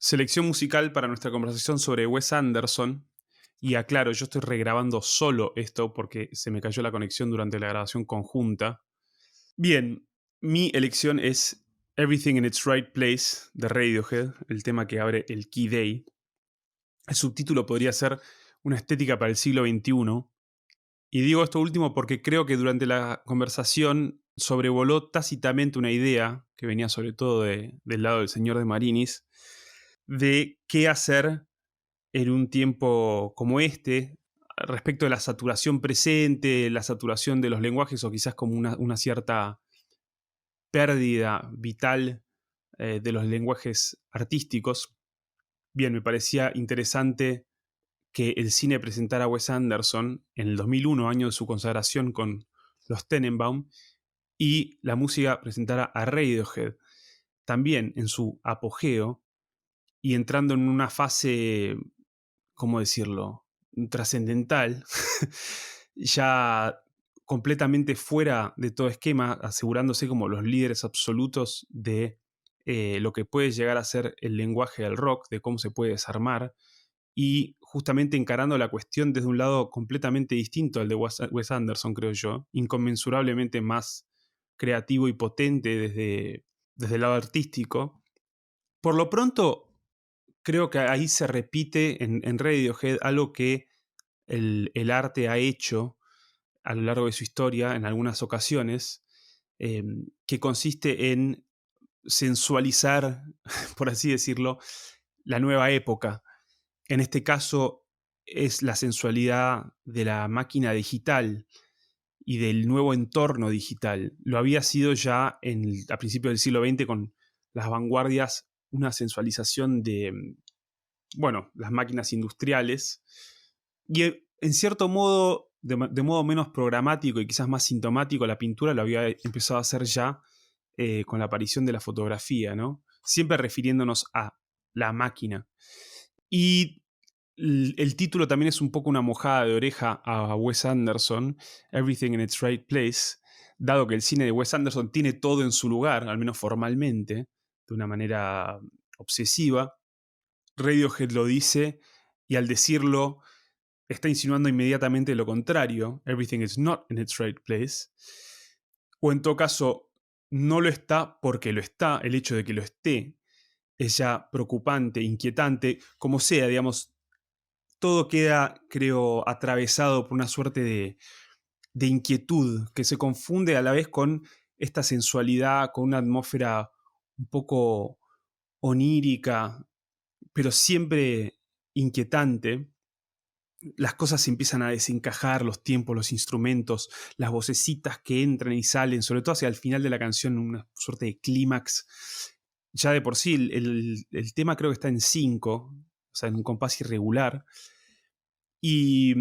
Selección musical para nuestra conversación sobre Wes Anderson. Y aclaro, yo estoy regrabando solo esto porque se me cayó la conexión durante la grabación conjunta. Bien, mi elección es Everything in its Right Place de Radiohead, el tema que abre el Key Day. El subtítulo podría ser Una estética para el siglo XXI. Y digo esto último porque creo que durante la conversación sobrevoló tácitamente una idea que venía sobre todo del lado del señor de Marinis, de qué hacer en un tiempo como este, respecto de la saturación presente, la saturación de los lenguajes o quizás como una cierta pérdida vital de los lenguajes artísticos. Bien, me parecía interesante que el cine presentara a Wes Anderson en el 2001, año de su consagración con los Tenenbaum, y la música presentara a Radiohead, también en su apogeo y entrando en una fase, ¿cómo decirlo?, trascendental, ya completamente fuera de todo esquema, asegurándose como los líderes absolutos de lo que puede llegar a ser el lenguaje del rock, de cómo se puede desarmar, y justamente encarando la cuestión desde un lado completamente distinto al de Wes Anderson, creo yo, inconmensurablemente más creativo y potente desde el lado artístico. Por lo pronto, creo que ahí se repite en Radiohead algo que el arte ha hecho a lo largo de su historia en algunas ocasiones, eh, que consiste en sensualizar, por así decirlo, la nueva época. En este caso es la sensualidad de la máquina digital y del nuevo entorno digital. Lo había sido ya a principios del siglo XX con las vanguardias, una sensualización de, bueno, las máquinas industriales. Y en cierto modo, de modo menos programático y quizás más sintomático, la pintura lo había empezado a hacer ya con la aparición de la fotografía, ¿no? Siempre refiriéndonos a la máquina. Y el título también es un poco una mojada de oreja a Wes Anderson, Everything in its Right Place, dado que el cine de Wes Anderson tiene todo en su lugar, al menos formalmente, de una manera obsesiva. Radiohead lo dice y al decirlo está insinuando inmediatamente lo contrario, everything is not in its right place, o en todo caso no lo está porque lo está, el hecho de que lo esté es ya preocupante, inquietante, como sea, digamos, todo queda, creo, atravesado por una suerte de inquietud que se confunde a la vez con esta sensualidad, con una atmósfera un poco onírica, pero siempre inquietante. Las cosas se empiezan a desencajar, los tiempos, los instrumentos, las vocecitas que entran y salen, sobre todo hacia el final de la canción, una suerte de clímax. Ya de por sí, el tema creo que está en 5, o sea, en un compás irregular. Y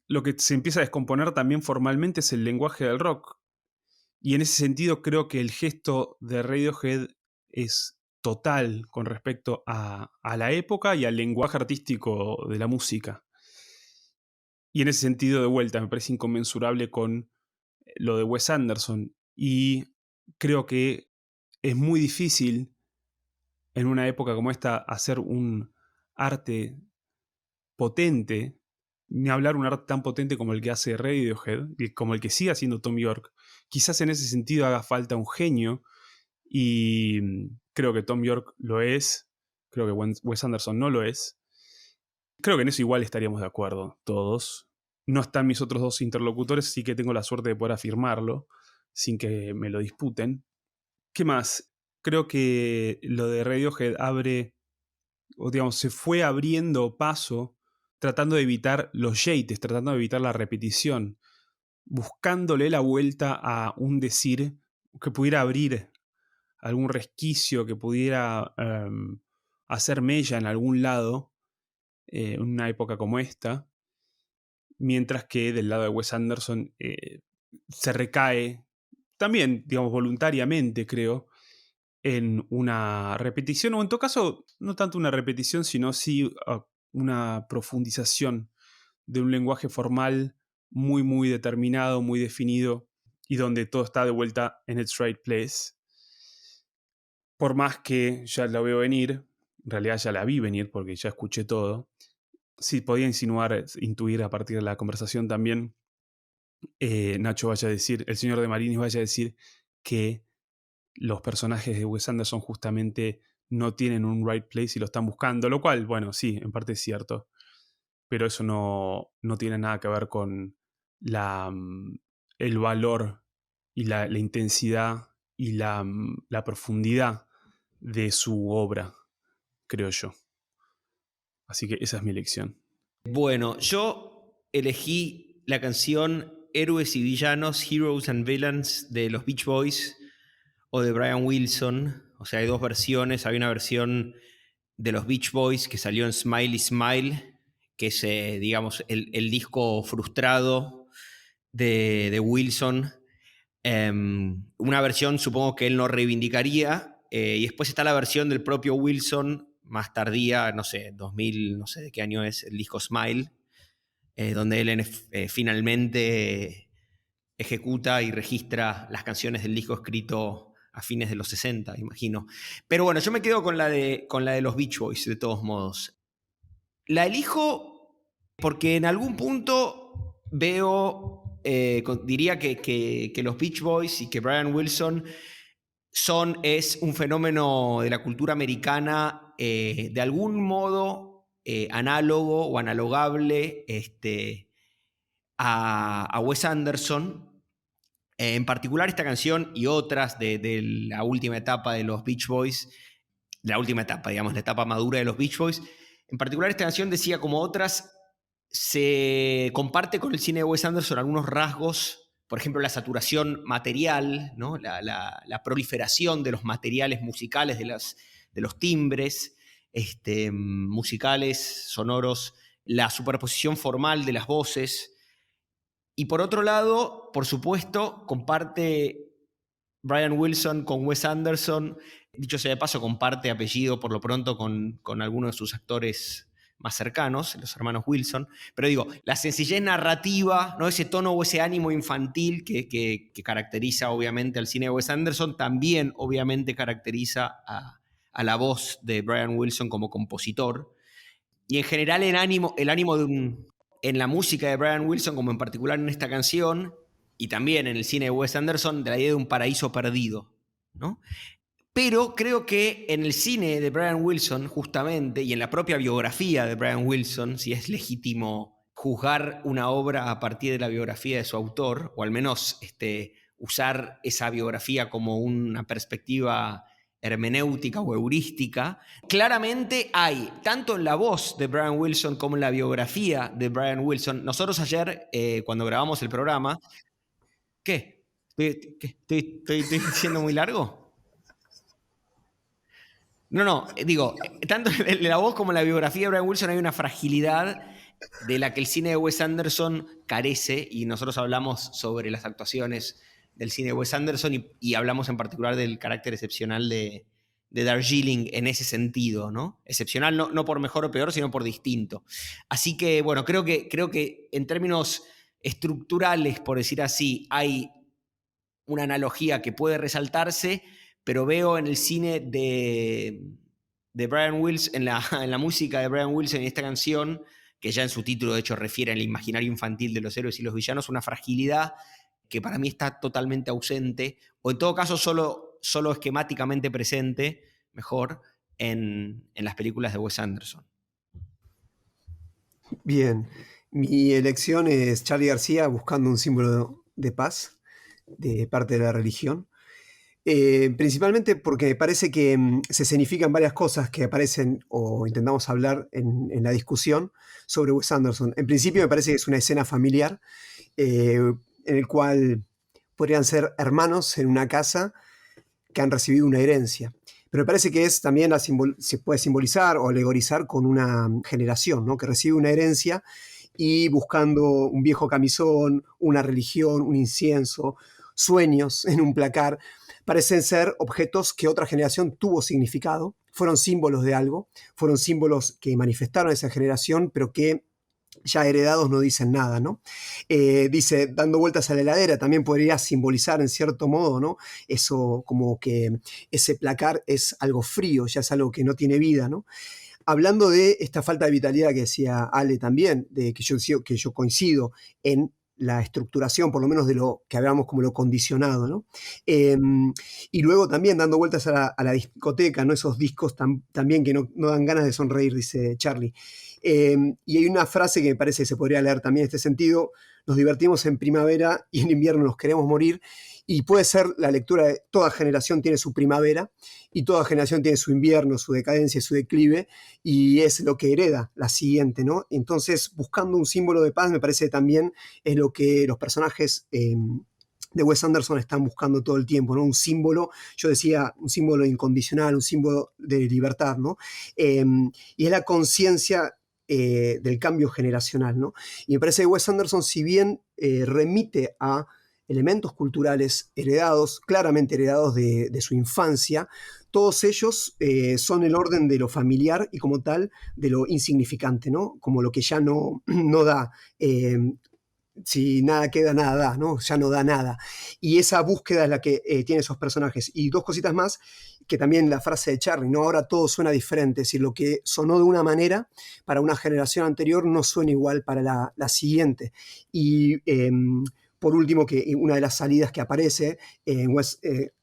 lo que se empieza a descomponer también formalmente es el lenguaje del rock. Y en ese sentido creo que el gesto de Radiohead es total con respecto a la época y al lenguaje artístico de la música. Y en ese sentido, de vuelta, me parece inconmensurable con lo de Wes Anderson. Y creo que es muy difícil en una época como esta hacer un arte potente, ni hablar un arte tan potente como el que hace Radiohead, y como el que sigue haciendo Tom York. Quizás en ese sentido haga falta un genio, y creo que Tom York lo es, creo que Wes Anderson no lo es. Creo que en eso igual estaríamos de acuerdo todos. No están mis otros dos interlocutores, así que tengo la suerte de poder afirmarlo sin que me lo disputen. ¿Qué más? Creo que lo de Radiohead abre, o digamos, se fue abriendo paso tratando de evitar los yates, tratando de evitar la repetición, buscándole la vuelta a un decir que pudiera abrir algún resquicio, que pudiera hacer mella en algún lado en una época como esta, mientras que del lado de Wes Anderson se recae, también, digamos, voluntariamente, creo, en una repetición, o en todo caso, no tanto una repetición, sino sí una profundización de un lenguaje formal muy, muy determinado, muy definido, y donde todo está de vuelta en its right place. Por más que, ya lo veo venir, en realidad ya la vi venir porque ya escuché todo. Sí, podía intuir a partir de la conversación también, Nacho vaya a decir, el señor de Marinis vaya a decir que los personajes de Wes Anderson justamente no tienen un right place y lo están buscando, lo cual, bueno, sí, en parte es cierto, pero eso no tiene nada que ver con la, el valor y la intensidad y la profundidad de su obra, creo yo. Así que esa es mi elección. Bueno, yo elegí la canción Héroes y Villanos, Heroes and Villains de los Beach Boys o de Brian Wilson. O sea, hay dos versiones. Hay una versión de los Beach Boys que salió en Smiley Smile, que es, digamos, el disco frustrado de Wilson. Una versión supongo que él no reivindicaría. Y después está la versión del propio Wilson, más tardía, no sé, 2000, no sé de qué año es, el disco Smile, donde él finalmente ejecuta y registra las canciones del disco escrito a fines de los 60, imagino. Pero bueno, yo me quedo con la de los Beach Boys, de todos modos. La elijo porque en algún punto veo, diría que los Beach Boys y que Brian Wilson es un fenómeno de la cultura americana de algún modo análogo o analogable a Wes Anderson. En particular esta canción y otras de la última etapa de los Beach Boys, la última etapa, digamos, la etapa madura de los Beach Boys. En particular esta canción, decía, como otras, se comparte con el cine de Wes Anderson algunos rasgos, por ejemplo, la saturación material, ¿no? la proliferación de los materiales musicales, de los timbres musicales, sonoros, la superposición formal de las voces. Y por otro lado, por supuesto, comparte Brian Wilson con Wes Anderson. Dicho sea de paso, comparte apellido por lo pronto con algunos de sus actores más cercanos, los hermanos Wilson. Pero digo, la sencillez narrativa, ¿no? Ese tono o ese ánimo infantil que caracteriza obviamente al cine de Wes Anderson, también obviamente caracteriza a la voz de Brian Wilson como compositor. Y en general el ánimo en la música de Brian Wilson, como en particular en esta canción, y también en el cine de Wes Anderson, de la idea de un paraíso perdido, ¿no? Pero creo que en el cine de Brian Wilson, justamente, y en la propia biografía de Brian Wilson, si es legítimo juzgar una obra a partir de la biografía de su autor, o al menos usar esa biografía como una perspectiva hermenéutica o heurística, claramente hay, tanto en la voz de Brian Wilson como en la biografía de Brian Wilson. Nosotros ayer, cuando grabamos el programa, ¿qué? ¿Estoy siendo muy largo? No, digo, tanto en la voz como en la biografía de Brian Wilson hay una fragilidad de la que el cine de Wes Anderson carece, y nosotros hablamos sobre las actuaciones del cine de Wes Anderson y hablamos en particular del carácter excepcional de Darjeeling en ese sentido, ¿no? Excepcional no por mejor o peor, sino por distinto. Así que, bueno, creo que en términos estructurales, por decir así, hay una analogía que puede resaltarse, pero veo en el cine de Brian Wilson, en la música de Brian Wilson, en esta canción, que ya en su título de hecho refiere al imaginario infantil de los héroes y los villanos, una fragilidad que para mí está totalmente ausente, o en todo caso solo esquemáticamente presente, mejor, en las películas de Wes Anderson. Bien, mi elección es Charly García, Buscando un símbolo de paz, de parte de la religión. Principalmente porque me parece que se escenifican varias cosas que aparecen o intentamos hablar en la discusión sobre Wes Anderson. En principio me parece que es una escena familiar en el cual podrían ser hermanos en una casa que han recibido una herencia. Pero me parece que es también se puede simbolizar o alegorizar con una generación, ¿no? Que recibe una herencia y buscando un viejo camisón, una religión, un incienso, sueños en un placar, parecen ser objetos que otra generación tuvo significado, fueron símbolos de algo, fueron símbolos que manifestaron esa generación, pero que ya heredados no dicen nada, ¿no? Dice, dando vueltas a la heladera, también podría simbolizar en cierto modo, ¿no? Eso como que ese placar es algo frío, ya es algo que no tiene vida, ¿no? Hablando de esta falta de vitalidad que decía Ale también, de que yo coincido en la estructuración, por lo menos de lo que hablamos como lo condicionado, ¿no? Y luego también dando vueltas a la discoteca, ¿no? Esos discos también que no dan ganas de sonreír, dice Charlie. Y hay una frase que me parece que se podría leer también en este sentido: nos divertimos en primavera y en invierno nos queremos morir. Y puede ser la lectura de toda generación tiene su primavera y toda generación tiene su invierno, su decadencia, su declive, y es lo que hereda la siguiente, ¿no? Entonces, buscando un símbolo de paz, me parece que también es lo que los personajes de Wes Anderson están buscando todo el tiempo, ¿no? Un símbolo, yo decía, un símbolo incondicional, un símbolo de libertad, ¿no? Y es la conciencia del cambio generacional, ¿no? Y me parece que Wes Anderson, si bien remite a elementos culturales heredados, claramente heredados de su infancia, todos ellos son el orden de lo familiar y como tal de lo insignificante, ¿no? Como lo que ya no da. Si nada queda, nada da, ¿no? Ya no da nada. Y esa búsqueda es la que tiene esos personajes. Y dos cositas más, que también la frase de Charlie, ¿no? Ahora todo suena diferente, es decir, lo que sonó de una manera para una generación anterior no suena igual para la siguiente. Y por último, que una de las salidas que aparece en Wes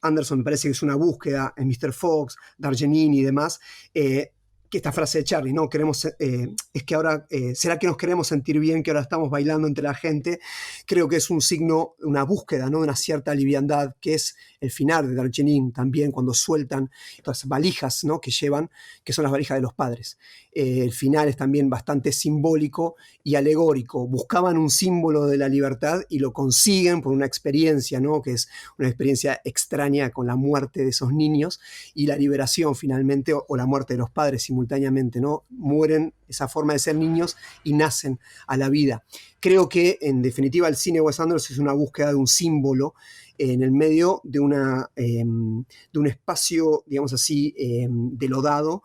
Anderson, me parece que es una búsqueda en Mr. Fox, D'Argenini y demás, que esta frase de Charlie, ¿no? Es que ahora, ¿será que nos queremos sentir bien que ahora estamos bailando entre la gente? Creo que es un signo, una búsqueda, ¿no? De una cierta liviandad, que es el final de D'Argenini también, cuando sueltan estas valijas, ¿no? Que llevan, que son las valijas de los padres. El final es también bastante simbólico y alegórico. Buscaban un símbolo de la libertad y lo consiguen por una experiencia, ¿no? Que es una experiencia extraña con la muerte de esos niños y la liberación finalmente, o la muerte de los padres simultáneamente, ¿no? Mueren esa forma de ser niños y nacen a la vida. Creo que en definitiva el cine de Wes Anderson es una búsqueda de un símbolo en el medio de un espacio, digamos así, delodado,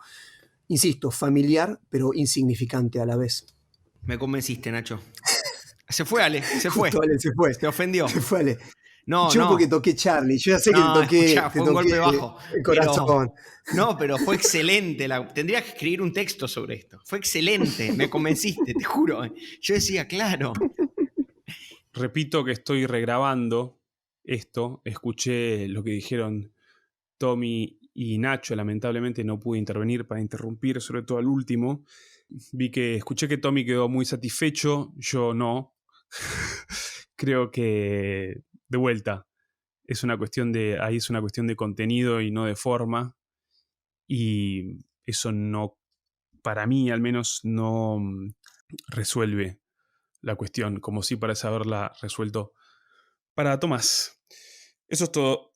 insisto, familiar, pero insignificante a la vez. Me convenciste, Nacho. Se fue, Ale, se fue. Justo Ale se fue. Se ofendió. Se fue Ale. No, Yo no. porque toqué Charlie, yo ya sé que No, te escuchá, fue un toqué golpe bajo. el corazón. No, pero fue excelente. Tendrías que escribir un texto sobre esto. Fue excelente, me convenciste, te juro. Yo decía, claro. Repito que estoy regrabando esto. Escuché lo que dijeron Tommy y Nacho. Lamentablemente no pude intervenir para interrumpir, sobre todo al último. Escuché que Tommy quedó muy satisfecho. Yo no. Creo que, de vuelta, ahí es una cuestión de contenido y no de forma. Y eso no, para mí al menos, no resuelve la cuestión, como si parece haberla resuelto para Tomás. Eso es todo.